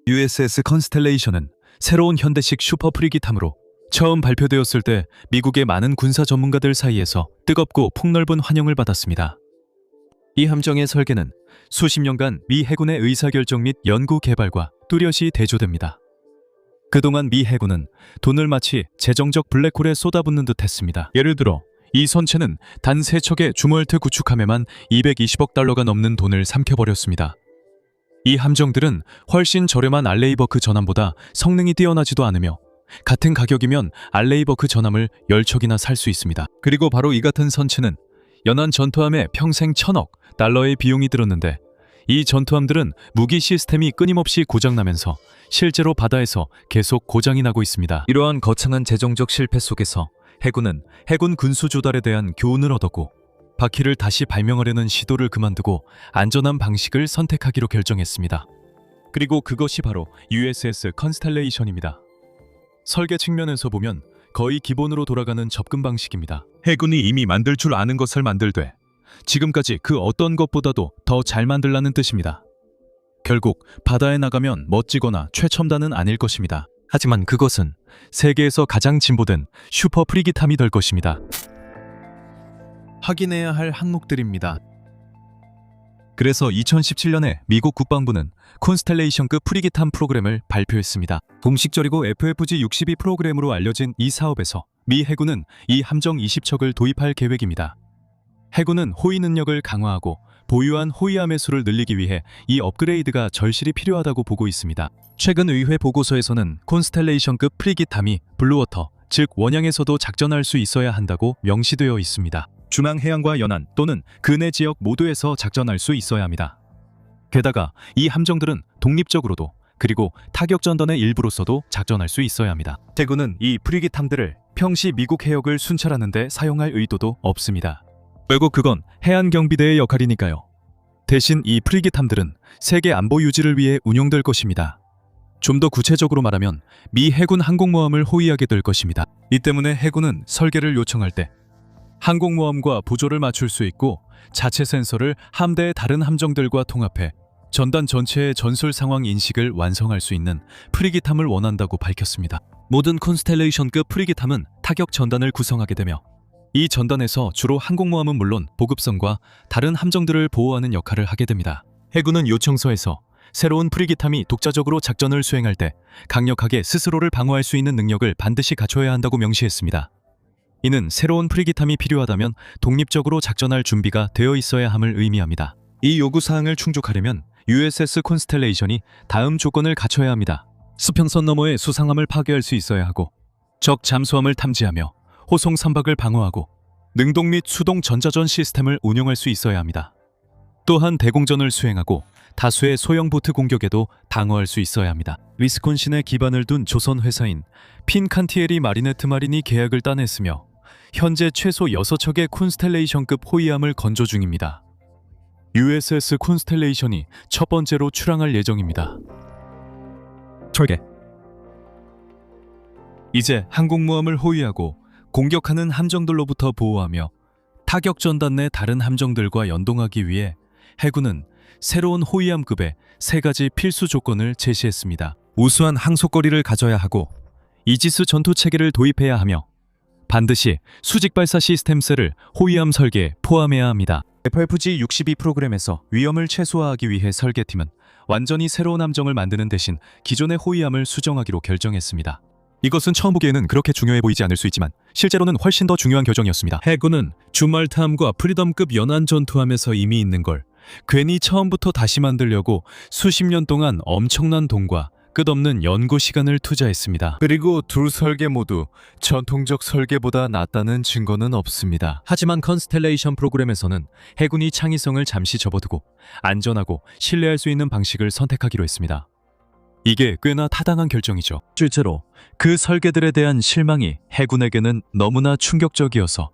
USS 컨스텔레이션은 새로운 현대식 슈퍼 프리기함으로 처음 발표되었을 때 미국의 많은 군사 전문가들 사이에서 뜨겁고 폭넓은 환영을 받았습니다. 이 함정의 설계는 수십 년간 미 해군의 의사결정 및 연구 개발과 뚜렷이 대조됩니다. 그동안 미 해군은 돈을 마치 재정적 블랙홀에 쏟아붓는 듯 했습니다. 예를 들어 이 선체는 단 3척의 주멀트 구축함에만 220억 달러가 넘는 돈을 삼켜버렸습니다. 이 함정들은 훨씬 저렴한 알레이버크 전함보다 성능이 뛰어나지도 않으며 같은 가격이면 알레이버크 전함을 10척이나 살 수 있습니다. 그리고 바로 이 같은 선체는 연안 전투함에 평생 1,000억 달러의 비용이 들었는데 이 전투함들은 무기 시스템이 끊임없이 고장나면서 실제로 바다에서 계속 고장이 나고 있습니다. 이러한 거창한 재정적 실패 속에서 해군은 해군 군수 조달에 대한 교훈을 얻었고 바퀴를 다시 발명하려는 시도를 그만두고 안전한 방식을 선택하기로 결정했습니다. 그리고 그것이 바로 USS 컨스텔레이션입니다. 설계 측면에서 보면 거의 기본으로 돌아가는 접근 방식입니다. 해군이 이미 만들 줄 아는 것을 만들되 지금까지 그 어떤 것보다도 더 잘 만들라는 뜻입니다. 결국 바다에 나가면 멋지거나 최첨단은 아닐 것입니다. 하지만 그것은 세계에서 가장 진보된 슈퍼 프리기함이 될 것입니다. 확인해야 할 항목들입니다. 그래서 2017년에 미국 국방부는 콘스텔레이션급 프리기함 프로그램을 발표했습니다. 공식적이고 FFG-62 프로그램으로 알려진 이 사업에서 미 해군은 이 함정 20척을 도입할 계획입니다. 해군은 호위 능력을 강화하고 보유한 호위함의 수를 늘리기 위해 이 업그레이드가 절실히 필요하다고 보고 있습니다. 최근 의회 보고서에서는 콘스텔레이션급 프리기함이 블루워터, 즉 원양에서도 작전할 수 있어야 한다고 명시되어 있습니다. 중앙해안과 연안 또는 근해 지역 모두에서 작전할 수 있어야 합니다. 게다가 이 함정들은 독립적으로도 그리고 타격전단의 일부로서도 작전할 수 있어야 합니다. 해군은 이 프리기함들을 평시 미국 해역을 순찰하는 데 사용할 의도도 없습니다. 결국 그건 해안경비대의 역할이니까요. 대신 이 프리기함들은 세계 안보 유지를 위해 운용될 것입니다. 좀 더 구체적으로 말하면 미 해군 항공모함을 호위하게 될 것입니다. 이 때문에 해군은 설계를 요청할 때 항공모함과 보조를 맞출 수 있고 자체 센서를 함대의 다른 함정들과 통합해 전단 전체의 전술 상황 인식을 완성할 수 있는 프리기함을 원한다고 밝혔습니다. 모든 콘스텔레이션급 프리기함은 타격 전단을 구성하게 되며 이 전단에서 주로 항공모함은 물론 보급선과 다른 함정들을 보호하는 역할을 하게 됩니다. 해군은 요청서에서 새로운 프리기함이 독자적으로 작전을 수행할 때 강력하게 스스로를 방어할 수 있는 능력을 반드시 갖춰야 한다고 명시했습니다. 이는 새로운 프리기함이 필요하다면 독립적으로 작전할 준비가 되어 있어야 함을 의미합니다. 이 요구사항을 충족하려면 USS 콘스텔레이션이 다음 조건을 갖춰야 합니다. 수평선 너머의 수상함을 파괴할 수 있어야 하고 적 잠수함을 탐지하며 호송 선박을 방어하고 능동 및 수동 전자전 시스템을 운용할 수 있어야 합니다. 또한 대공전을 수행하고 다수의 소형 보트 공격에도 방어할 수 있어야 합니다. 위스콘신에 기반을 둔 조선 회사인 핀칸티에리 마리네트 마린이 계약을 따냈으며 현재 최소 6척의 콘스텔레이션급 호위함을 건조 중입니다. USS 콘스텔레이션이 첫 번째로 출항할 예정입니다. 설계. 이제 항공모함을 호위하고 공격하는 함정들로부터 보호하며 타격 전단 내 다른 함정들과 연동하기 위해 해군은 새로운 호위함급의 3가지 필수 조건을 제시했습니다. 우수한 항속거리를 가져야 하고 이지스 전투 체계를 도입해야 하며 반드시 수직 발사 시스템셀을 호위함 설계에 포함해야 합니다. FFG-62 프로그램에서 위험을 최소화하기 위해 설계팀은 완전히 새로운 함정을 만드는 대신 기존의 호위함을 수정하기로 결정했습니다. 이것은 처음 보기에는 그렇게 중요해 보이지 않을 수 있지만 실제로는 훨씬 더 중요한 결정이었습니다. 해군은 주말트함과 프리덤급 연안 전투함에서 이미 있는 걸 괜히 처음부터 다시 만들려고 수십 년 동안 엄청난 돈과 끝없는 연구 시간을 투자했습니다. 그리고 둘 설계 모두 전통적 설계보다 낫다는 증거는 없습니다. 하지만 컨스텔레이션 프로그램에서는 해군이 창의성을 잠시 접어두고 안전하고 신뢰할 수 있는 방식을 선택하기로 했습니다. 이게 꽤나 타당한 결정이죠. 실제로 그 설계들에 대한 실망이 해군에게는 너무나 충격적이어서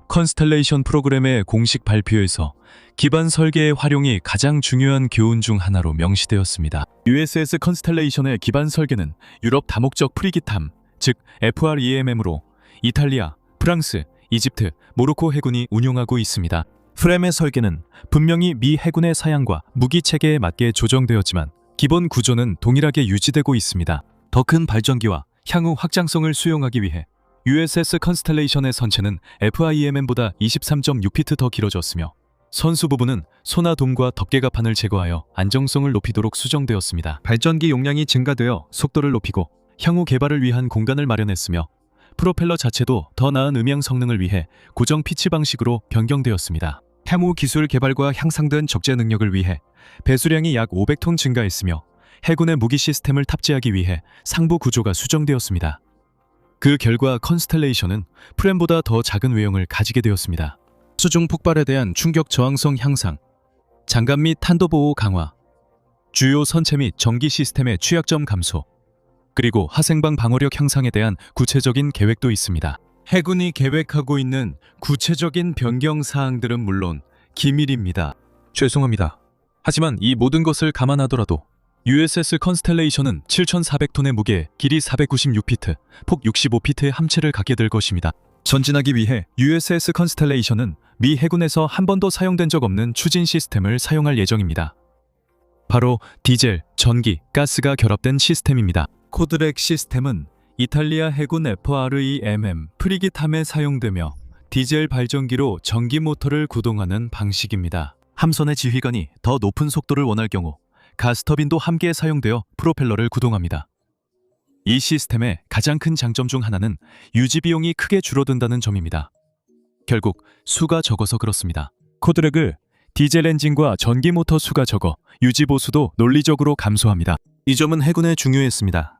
컨스텔레이션 프로그램의 공식 발표에서 기반 설계의 활용이 가장 중요한 교훈 중 하나로 명시되었습니다. USS 컨스텔레이션의 기반 설계는 유럽 다목적 프리기함, 즉 FREMM으로 이탈리아, 프랑스, 이집트, 모로코 해군이 운용하고 있습니다. 프렘의 설계는 분명히 미 해군의 사양과 무기 체계에 맞게 조정되었지만 기본 구조는 동일하게 유지되고 있습니다. 더 큰 발전기와 향후 확장성을 수용하기 위해 USS 컨스텔레이션의 선체는 FIMM보다 23.6피트 더 길어졌으며 선수 부분은 소나돔과 덮개가판을 제거하여 안정성을 높이도록 수정되었습니다. 발전기 용량이 증가되어 속도를 높이고 향후 개발을 위한 공간을 마련했으며 프로펠러 자체도 더 나은 음향 성능을 위해 고정 피치 방식으로 변경되었습니다. 향후 기술 개발과 향상된 적재 능력을 위해 배수량이 약 500톤 증가했으며 해군의 무기 시스템을 탑재하기 위해 상부 구조가 수정되었습니다. 그 결과 컨스텔레이션은 프렘보다 더 작은 외형을 가지게 되었습니다. 수중 폭발에 대한 충격 저항성 향상, 장갑 및 탄도 보호 강화, 주요 선체 및 전기 시스템의 취약점 감소, 그리고 하생방 방어력 향상에 대한 구체적인 계획도 있습니다. 해군이 계획하고 있는 구체적인 변경 사항들은 물론 기밀입니다. 죄송합니다. 하지만 이 모든 것을 감안하더라도 USS 컨스텔레이션은 7,400톤의 무게, 길이 496피트, 폭 65피트의 함체를 갖게 될 것입니다. 전진하기 위해 USS 컨스텔레이션은 미 해군에서 한 번도 사용된 적 없는 추진 시스템을 사용할 예정입니다. 바로 디젤, 전기, 가스가 결합된 시스템입니다. 코드렉 시스템은 이탈리아 해군 FREMM 프리기탐에 사용되며 디젤 발전기로 전기 모터를 구동하는 방식입니다. 함선의 지휘관이 더 높은 속도를 원할 경우 가스터빈도 함께 사용되어 프로펠러를 구동합니다. 이 시스템의 가장 큰 장점 중 하나는 유지 비용이 크게 줄어든다는 점입니다. 결국 수가 적어서 그렇습니다. 코드렉을 디젤 엔진과 전기 모터 수가 적어 유지 보수도 논리적으로 감소합니다. 이 점은 해군에 중요했습니다.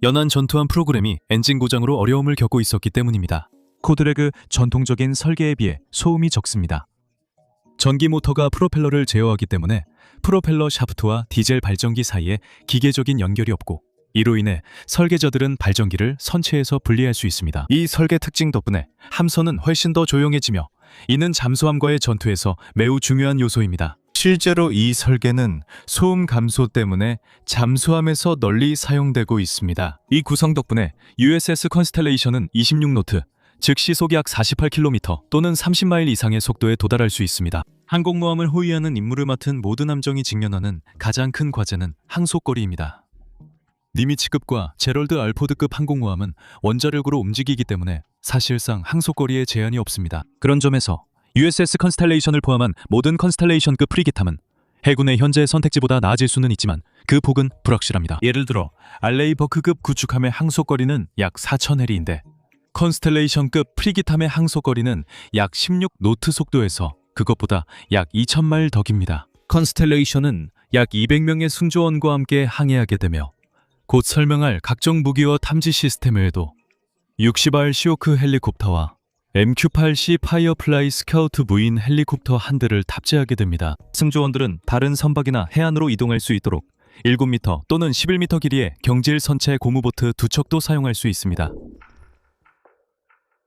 연안 전투함 프로그램이 엔진 고장으로 어려움을 겪고 있었기 때문입니다. 코드렉의 전통적인 설계에 비해 소음이 적습니다. 전기 모터가 프로펠러를 제어하기 때문에 프로펠러 샤프트와 디젤 발전기 사이에 기계적인 연결이 없고 이로 인해 설계자들은 발전기를 선체에서 분리할 수 있습니다. 이 설계 특징 덕분에 함선은 훨씬 더 조용해지며 이는 잠수함과의 전투에서 매우 중요한 요소입니다. 실제로 이 설계는 소음 감소 때문에 잠수함에서 널리 사용되고 있습니다. 이 구성 덕분에 USS 컨스텔레이션은 26노트, 즉 시속 약 48km 또는 30마일 이상의 속도에 도달할 수 있습니다. 항공모함을 호위하는 임무를 맡은 모든 함정이 직면하는 가장 큰 과제는 항속거리입니다. 니미츠급과 제럴드 알포드급 항공모함은 원자력으로 움직이기 때문에 사실상 항속거리에 제한이 없습니다. 그런 점에서 USS 컨스텔레이션을 포함한 모든 컨스텔레이션급 프리기탐은 해군의 현재 선택지보다 나아질 수는 있지만 그 폭은 불확실합니다. 예를 들어 알레이버크급 구축함의 항속거리는 약 4,000해리인데 컨스텔레이션급 프리기탐의 항속거리는 약 16노트 속도에서 그것보다 약 2,000마일 더 깁니다. 컨스텔레이션은 약 200명의 승조원과 함께 항해하게 되며 곧 설명할 각종 무기와 탐지 시스템 외에도 60R 시오크 헬리콥터와 MQ-8C 파이어플라이 스카우트 무인 헬리콥터 한 대를 탑재하게 됩니다. 승조원들은 다른 선박이나 해안으로 이동할 수 있도록 7m 또는 11m 길이의 경질 선체 고무보트 2척도 사용할 수 있습니다.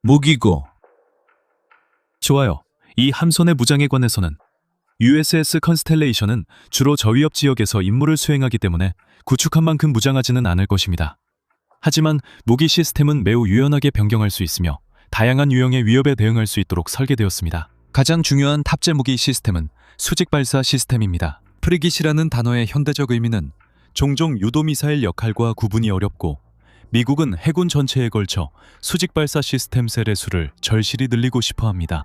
무기고 좋아요. 이 함선의 무장에 관해서는 USS 컨스텔레이션은 주로 저위협 지역에서 임무를 수행하기 때문에 구축한 만큼 무장하지는 않을 것입니다. 하지만 무기 시스템은 매우 유연하게 변경할 수 있으며 다양한 유형의 위협에 대응할 수 있도록 설계되었습니다. 가장 중요한 탑재 무기 시스템은 수직 발사 시스템입니다. 프리깃이라는 단어의 현대적 의미는 종종 유도미사일 역할과 구분이 어렵고 미국은 해군 전체에 걸쳐 수직 발사 시스템 셀의 수를 절실히 늘리고 싶어 합니다.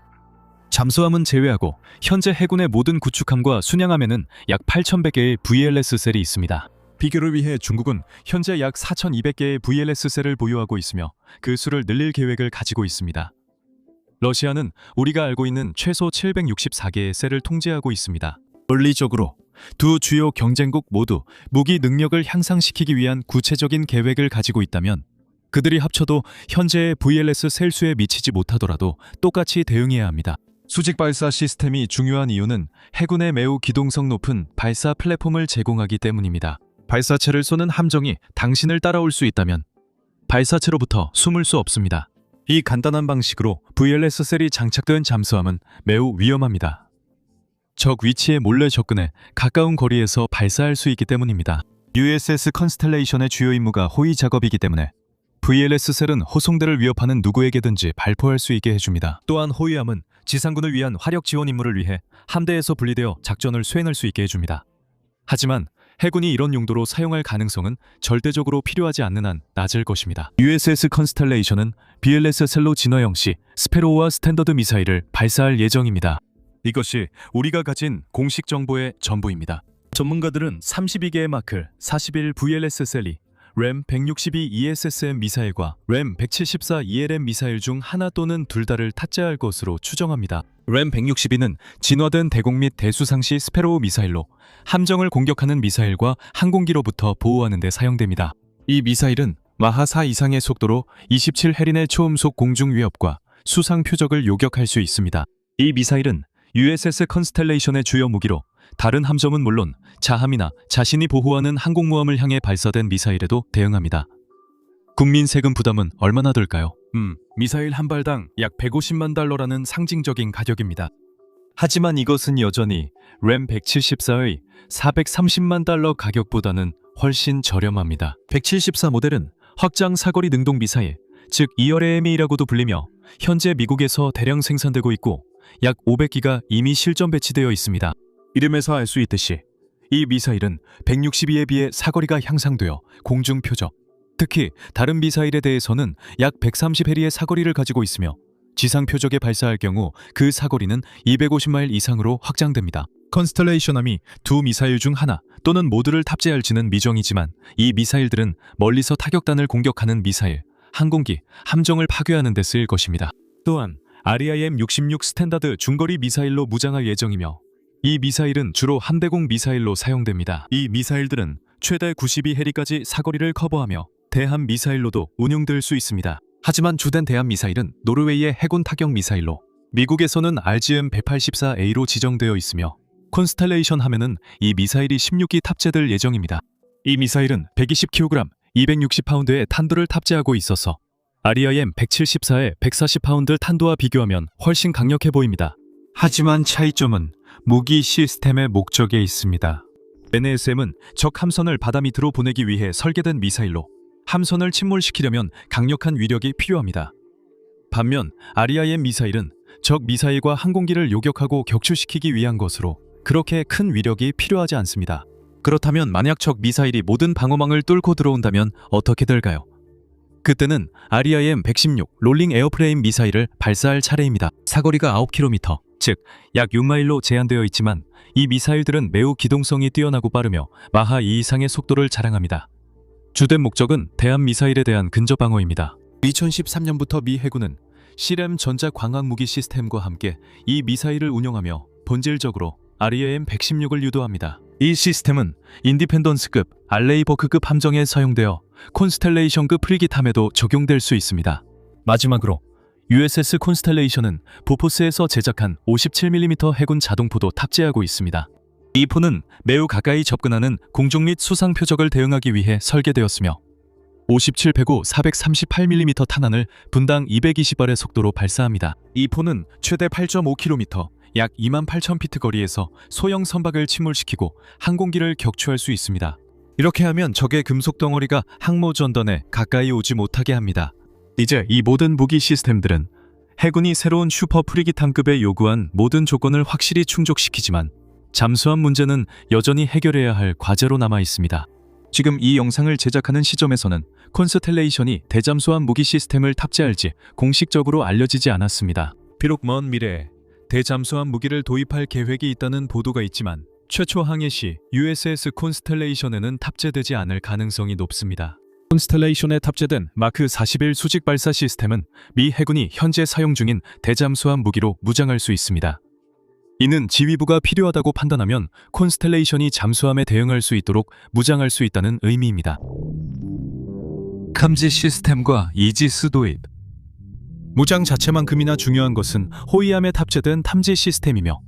잠수함은 제외하고 현재 해군의 모든 구축함과 순양함에는 약 8,100개의 VLS 셀이 있습니다. 비교를 위해 중국은 현재 약 4,200개의 VLS 셀을 보유하고 있으며 그 수를 늘릴 계획을 가지고 있습니다. 러시아는 우리가 알고 있는 최소 764개의 셀을 통제하고 있습니다. 논리적으로 두 주요 경쟁국 모두 무기 능력을 향상시키기 위한 구체적인 계획을 가지고 있다면 그들이 합쳐도 현재의 VLS 셀 수에 미치지 못하더라도 똑같이 대응해야 합니다. 수직 발사 시스템이 중요한 이유는 해군에 매우 기동성 높은 발사 플랫폼을 제공하기 때문입니다. 발사체를 쏘는 함정이 당신을 따라올 수 있다면 발사체로부터 숨을 수 없습니다. 이 간단한 방식으로 VLS 셀이 장착된 잠수함은 매우 위험합니다. 적 위치에 몰래 접근해 가까운 거리에서 발사할 수 있기 때문입니다. USS 컨스텔레이션의 주요 임무가 호위 작업이기 때문에 VLS 셀은 호송대를 위협하는 누구에게든지 발포할 수 있게 해줍니다. 또한 호위함은 지상군을 위한 화력 지원 임무를 위해 함대에서 분리되어 작전을 수행할 수 있게 해줍니다. 하지만 해군이 이런 용도로 사용할 가능성은 절대적으로 필요하지 않는 한 낮을 것입니다. USS 컨스텔레이션은 BLS 셀로 진화형 시 스페로우와 스탠더드 미사일을 발사할 예정입니다. 이것이 우리가 가진 공식 정보의 전부입니다. 전문가들은 32개의 마크 41 VLS 셀이 램 162 ESSM 미사일과 램 174 ELM 미사일 중 하나 또는 둘 다를 탑재할 것으로 추정합니다. 램 162는 진화된 대공 및 대수상시 스페로우 미사일로 함정을 공격하는 미사일과 항공기로부터 보호하는 데 사용됩니다. 이 미사일은 마하 4 이상의 속도로 27해린의 초음속 공중 위협과 수상 표적을 요격할 수 있습니다. 이 미사일은 USS 컨스텔레이션의 주요 무기로 다른 함정은 물론 자함이나 자신이 보호하는 항공모함을 향해 발사된 미사일에도 대응합니다. 국민 세금 부담은 얼마나 될까요? 미사일 한 발당 약 150만 달러라는 상징적인 가격입니다. 하지만 이것은 여전히 램 174의 430만 달러 가격보다는 훨씬 저렴합니다. 174 모델은 확장 사거리 능동 미사일, 즉 ERM이라고도 불리며 현재 미국에서 대량 생산되고 있고 약 500기가 이미 실전 배치되어 있습니다. 이름에서 알 수 있듯이 이 미사일은 162에 비해 사거리가 향상되어 공중 표적, 특히 다른 미사일에 대해서는 약 130해리의 사거리를 가지고 있으며 지상 표적에 발사할 경우 그 사거리는 250마일 이상으로 확장됩니다. 컨스텔레이션함이 두 미사일 중 하나 또는 모두를 탑재할지는 미정이지만 이 미사일들은 멀리서 타격단을 공격하는 미사일, 항공기, 함정을 파괴하는 데 쓰일 것입니다. 또한 REIM-66 스탠다드 중거리 미사일로 무장할 예정이며 이 미사일은 주로 함대공 미사일로 사용됩니다. 이 미사일들은 최대 92해리까지 사거리를 커버하며 대함 미사일로도 운용될 수 있습니다. 하지만 주된 대함 미사일은 노르웨이의 해군 타격 미사일로 미국에서는 RGM-184A로 지정되어 있으며 컨스텔레이션 하면은 이 미사일이 16기 탑재될 예정입니다. 이 미사일은 120kg, 260파운드의 탄두를 탑재하고 있어서 REIM-174의 140파운드 탄두와 비교하면 훨씬 강력해 보입니다. 하지만 차이점은 무기 시스템의 목적에 있습니다. NASM은 적 함선을 바다 밑으로 보내기 위해 설계된 미사일로 함선을 침몰시키려면 강력한 위력이 필요합니다. 반면 REIM 미사일은 적 미사일과 항공기를 요격하고 격추시키기 위한 것으로 그렇게 큰 위력이 필요하지 않습니다. 그렇다면 만약 적 미사일이 모든 방어망을 뚫고 들어온다면 어떻게 될까요? 그때는 REIM-116 롤링 에어프레임 미사일을 발사할 차례입니다. 사거리가 9km, 즉 약 6마일로 제한되어 있지만 이 미사일들은 매우 기동성이 뛰어나고 빠르며 마하 2 이상의 속도를 자랑합니다. 주된 목적은 대함 미사일에 대한 근접 방어입니다. 2013년부터 미 해군은 CRAM 전자 광학 무기 시스템과 함께 이 미사일을 운용하며 본질적으로 REIM-116을 유도합니다. 이 시스템은 인디펜던스급, 알레이버크급 함정에 사용되어 콘스텔레이션급 프리깃함에도 적용될 수 있습니다. 마지막으로 USS 콘스텔레이션은 보포스에서 제작한 57mm 해군 자동포도 탑재하고 있습니다. 이 포는 매우 가까이 접근하는 공중 및 수상 표적을 대응하기 위해 설계되었으며 57 배구 438mm 탄환을 분당 220발의 속도로 발사합니다. 이 포는 최대 8.5km, 약 28,000피트 거리에서 소형 선박을 침몰시키고 항공기를 격추할 수 있습니다. 이렇게 하면 적의 금속 덩어리가 항모 전단에 가까이 오지 못하게 합니다. 이제 이 모든 무기 시스템들은 해군이 새로운 슈퍼 프리깃함급에 요구한 모든 조건을 확실히 충족시키지만 잠수함 문제는 여전히 해결해야 할 과제로 남아 있습니다. 지금 이 영상을 제작하는 시점에서는 콘스텔레이션이 대잠수함 무기 시스템을 탑재할지 공식적으로 알려지지 않았습니다. 비록 먼 미래에 대잠수함 무기를 도입할 계획이 있다는 보도가 있지만 최초 항해 시 USS 콘스텔레이션에는 탑재되지 않을 가능성이 높습니다. 콘스텔레이션에 탑재된 마크 41 수직 발사 시스템은 미 해군이 현재 사용 중인 대잠수함 무기로 무장할 수 있습니다. 이는 지휘부가 필요하다고 판단하면 콘스텔레이션이 잠수함에 대응할 수 있도록 무장할 수 있다는 의미입니다. 감지 시스템과 이지스 도입. 무장 자체만큼이나 중요한 것은 호위함에 탑재된 탐지 시스템이며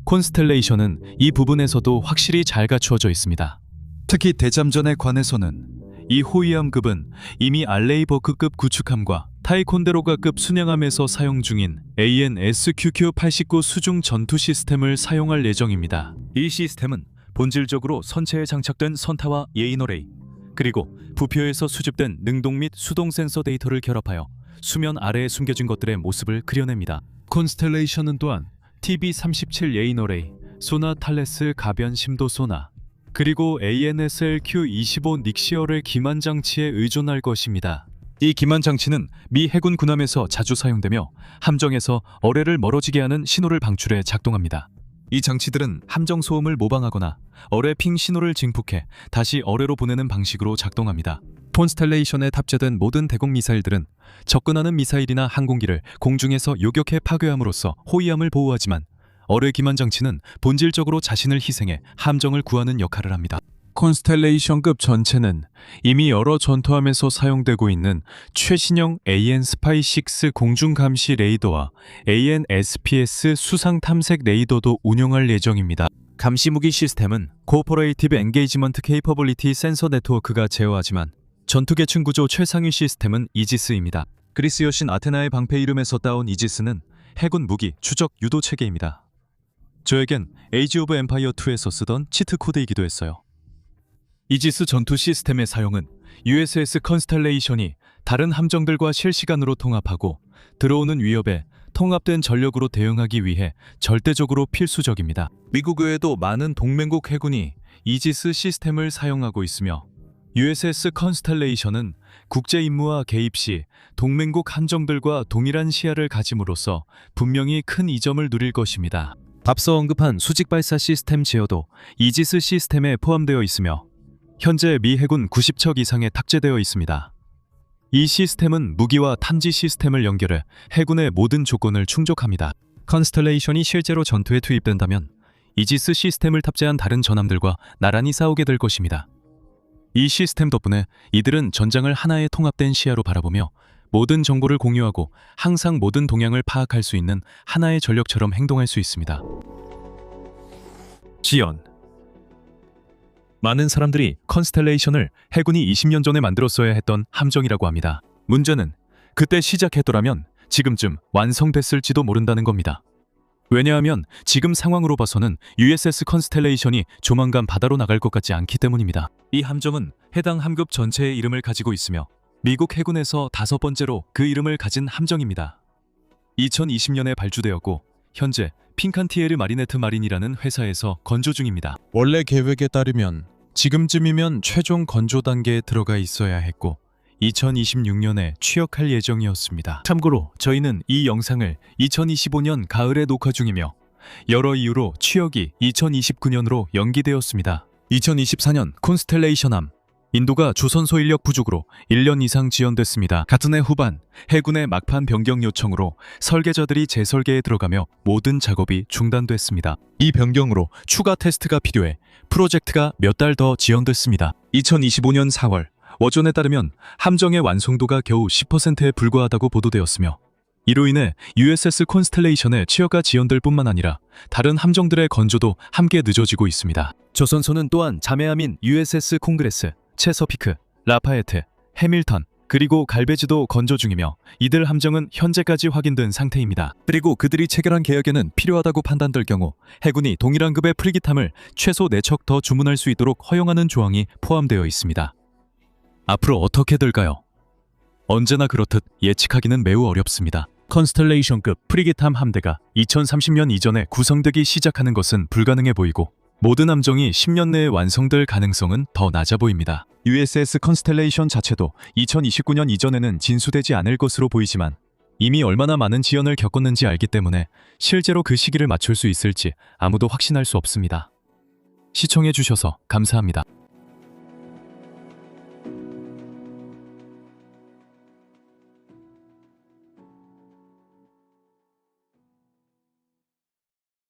콘스텔레이션은 이 부분에서도 확실히 잘 갖추어져 있습니다. 특히 대잠전에 관해서는 이 호위함급은 이미 알레이버크급 구축함과 타이콘데로가급 순양함에서 사용 중인 AN/SQQ-89 수중 전투 시스템을 사용할 예정입니다. 이 시스템은 본질적으로 선체에 장착된 선타와 예인어레이, 그리고 부표에서 수집된 능동 및 수동 센서 데이터를 결합하여 수면 아래에 숨겨진 것들의 모습을 그려냅니다. 콘스텔레이션은 또한 TB-37 예인어레이, 소나 탈레스 가변 심도 소나, 그리고 ANSL-Q-25 닉시어의 기만 장치에 의존할 것입니다. 이 기만 장치는 미 해군 군함에서 자주 사용되며 함정에서 어뢰를 멀어지게 하는 신호를 방출해 작동합니다. 이 장치들은 함정 소음을 모방하거나 어뢰 핑 신호를 증폭해 다시 어뢰로 보내는 방식으로 작동합니다. 콘스텔레이션에 탑재된 모든 대공 미사일들은 접근하는 미사일이나 항공기를 공중에서 요격해 파괴함으로써 호위함을 보호하지만 어뢰 기만 장치는 본질적으로 자신을 희생해 함정을 구하는 역할을 합니다. 콘스텔레이션급 전체는 이미 여러 전투함에서 사용되고 있는 최신형 AN-SPY-6 공중감시 레이더와 AN-SPS 수상 탐색 레이더도 운용할 예정입니다. 감시무기 시스템은 코퍼레이티브 엔게이지먼트 케이퍼블리티 센서 네트워크가 제어하지만 전투계층 구조 최상위 시스템은 이지스입니다. 그리스 여신 아테나의 방패 이름에서 따온 이지스는 해군 무기 추적 유도 체계입니다. 저에겐 에이지 오브 엠파이어 2에서 쓰던 치트 코드이기도 했어요. 이지스 전투 시스템의 사용은 USS 컨스텔레이션이 다른 함정들과 실시간으로 통합하고 들어오는 위협에 통합된 전력으로 대응하기 위해 절대적으로 필수적입니다. 미국 외에도 많은 동맹국 해군이 이지스 시스템을 사용하고 있으며 USS 컨스텔레이션은 국제 임무와 개입 시 동맹국 함정들과 동일한 시야를 가짐으로써 분명히 큰 이점을 누릴 것입니다. 앞서 언급한 수직 발사 시스템 제어도 이지스 시스템에 포함되어 있으며 현재 미 해군 90척 이상에 탑재되어 있습니다. 이 시스템은 무기와 탐지 시스템을 연결해 해군의 모든 조건을 충족합니다. 컨스텔레이션이 실제로 전투에 투입된다면 이지스 시스템을 탑재한 다른 전함들과 나란히 싸우게 될 것입니다. 이 시스템 덕분에 이들은 전장을 하나의 통합된 시야로 바라보며 모든 정보를 공유하고 항상 모든 동향을 파악할 수 있는 하나의 전력처럼 행동할 수 있습니다. 지연 많은 사람들이 컨스텔레이션을 해군이 20년 전에 만들었어야 했던 함정이라고 합니다. 문제는 그때 시작했더라면 지금쯤 완성됐을지도 모른다는 겁니다. 왜냐하면 지금 상황으로 봐서는 USS 컨스텔레이션이 조만간 바다로 나갈 것 같지 않기 때문입니다. 이 함정은 해당 함급 전체의 이름을 가지고 있으며 미국 해군에서 5번째로 그 이름을 가진 함정입니다. 2020년에 발주되었고 현재 핑칸티에르 마리네트 마린이라는 회사에서 건조 중입니다. 원래 계획에 따르면 지금쯤이면 최종 건조 단계에 들어가 있어야 했고 2026년에 취역할 예정이었습니다. 참고로 저희는 이 영상을 2025년 가을에 녹화 중이며 여러 이유로 취역이 2029년으로 연기되었습니다. 2024년 콘스텔레이션함 인도가 조선소 인력 부족으로 1년 이상 지연됐습니다. 같은 해 후반 해군의 막판 변경 요청으로 설계자들이 재설계에 들어가며 모든 작업이 중단됐습니다. 이 변경으로 추가 테스트가 필요해 프로젝트가 몇 달 더 지연됐습니다. 2025년 4월 워존에 따르면 함정의 완성도가 겨우 10%에 불과하다고 보도되었으며 이로 인해 USS 콘스텔레이션의 취역가 지연될 뿐만 아니라 다른 함정들의 건조도 함께 늦어지고 있습니다. 조선소는 또한 자매함인 USS 콩그레스, 체서피크, 라파에트, 해밀턴, 그리고 갈베지도 건조 중이며 이들 함정은 현재까지 확인된 상태입니다. 그리고 그들이 체결한 계약에는 필요하다고 판단될 경우 해군이 동일한 급의 프리기탐을 최소 4척 더 주문할 수 있도록 허용하는 조항이 포함되어 있습니다. 앞으로 어떻게 될까요? 언제나 그렇듯 예측하기는 매우 어렵습니다. 컨스텔레이션급 프리기탐 함대가 2030년 이전에 구성되기 시작하는 것은 불가능해 보이고 모든 함정이 10년 내에 완성될 가능성은 더 낮아 보입니다. USS 컨스텔레이션 자체도 2029년 이전에는 진수되지 않을 것으로 보이지만 이미 얼마나 많은 지연을 겪었는지 알기 때문에 실제로 그 시기를 맞출 수 있을지 아무도 확신할 수 없습니다. 시청해주셔서 감사합니다.